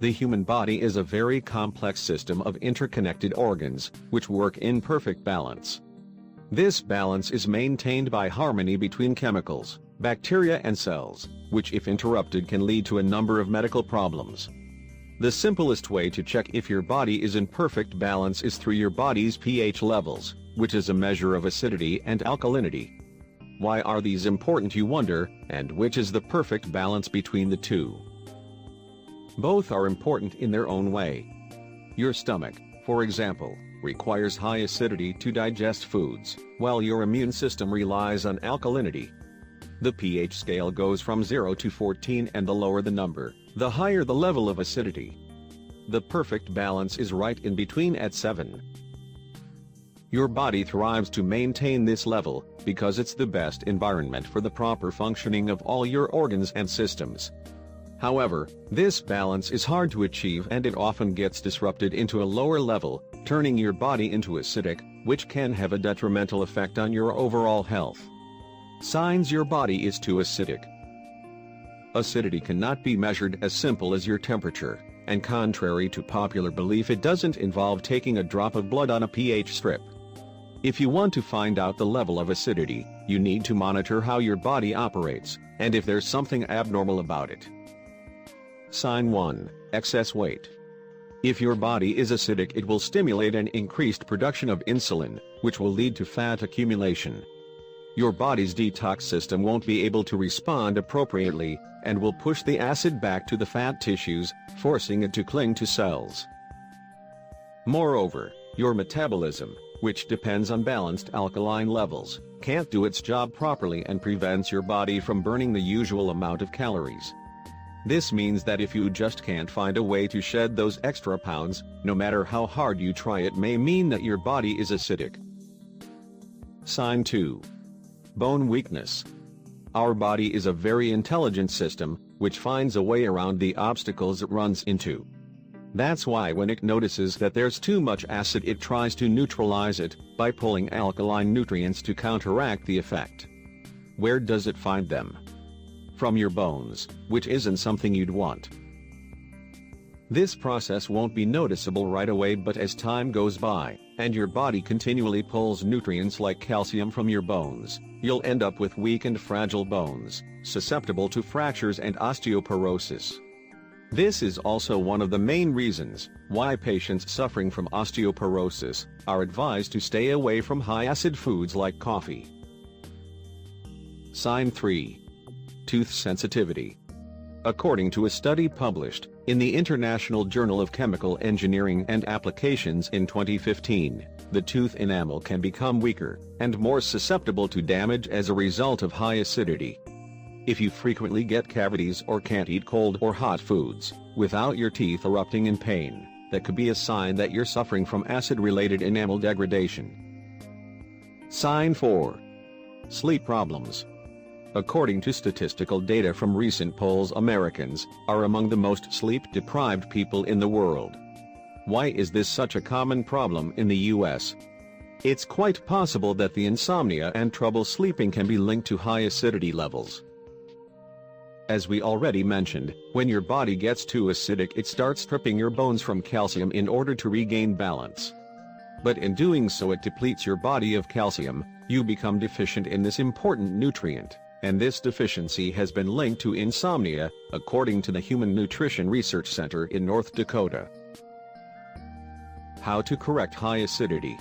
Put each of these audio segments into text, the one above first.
The human body is a very complex system of interconnected organs, which work in perfect balance. This balance is maintained by harmony between chemicals, bacteria and cells, which if interrupted can lead to a number of medical problems. The simplest way to check if your body is in perfect balance is through your body's pH levels, which is a measure of acidity and alkalinity. Why are these important, you wonder, and which is the perfect balance between the two? Both are important in their own way. Your stomach, for example, requires high acidity to digest foods, while your immune system relies on alkalinity. The pH scale goes from 0 to 14, and the lower the number, the higher the level of acidity. The perfect balance is right in between at 7. Your body thrives to maintain this level, because it's the best environment for the proper functioning of all your organs and systems. However, this balance is hard to achieve, and it often gets disrupted into a lower level, turning your body into acidic, which can have a detrimental effect on your overall health. Signs your body is too acidic. Acidity cannot be measured as simple as your temperature, and contrary to popular belief, it doesn't involve taking a drop of blood on a pH strip. If you want to find out the level of acidity, you need to monitor how your body operates, and if there's something abnormal about it. Sign 1. Excess weight. If your body is acidic, it will stimulate an increased production of insulin, which will lead to fat accumulation. Your body's detox system won't be able to respond appropriately, and will push the acid back to the fat tissues, forcing it to cling to cells. Moreover, your metabolism, which depends on balanced alkaline levels, can't do its job properly and prevents your body from burning the usual amount of calories. This means that if you just can't find a way to shed those extra pounds, no matter how hard you try, it may mean that your body is acidic. Sign 2. Bone weakness. Our body is a very intelligent system, which finds a way around the obstacles it runs into. That's why when it notices that there's too much acid, it tries to neutralize it by pulling alkaline nutrients to counteract the effect. Where does it find them? From your bones, which isn't something you'd want. This process won't be noticeable right away, but as time goes by, and your body continually pulls nutrients like calcium from your bones, you'll end up with weak and fragile bones, susceptible to fractures and osteoporosis. This is also one of the main reasons why patients suffering from osteoporosis are advised to stay away from high-acid foods like coffee. Sign 3. Tooth sensitivity. According to a study published in the International Journal of Chemical Engineering and Applications in 2015, the tooth enamel can become weaker and more susceptible to damage as a result of high acidity. If you frequently get cavities or can't eat cold or hot foods without your teeth erupting in pain, that could be a sign that you're suffering from acid-related enamel degradation. Sign 4. Sleep problems. According to statistical data from recent polls, Americans are among the most sleep-deprived people in the world. Why is this such a common problem in the US? It's quite possible that the insomnia and trouble sleeping can be linked to high acidity levels. As we already mentioned, when your body gets too acidic, it starts stripping your bones from calcium in order to regain balance. But in doing so, it depletes your body of calcium. You become deficient in this important nutrient, and this deficiency has been linked to insomnia, according to the Human Nutrition Research Center in North Dakota. How to correct high acidity.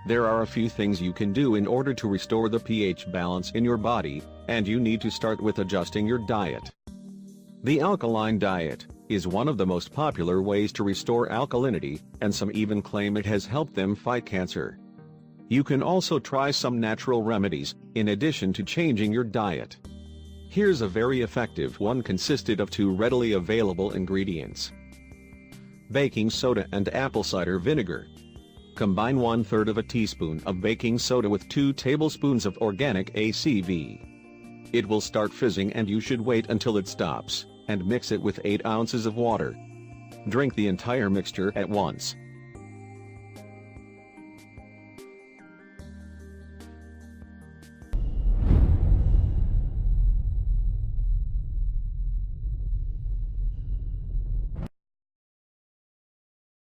There are a few things you can do in order to restore the pH balance in your body, and you need to start with adjusting your diet. The alkaline diet is one of the most popular ways to restore alkalinity, and some even claim it has helped them fight cancer. You can also try some natural remedies, in addition to changing your diet. Here's a very effective one, consisted of 2 readily available ingredients: baking soda and apple cider vinegar. Combine 1/3 of a teaspoon of baking soda with 2 tablespoons of organic ACV. It will start fizzing and you should wait until it stops, and mix it with 8 ounces of water. Drink the entire mixture at once.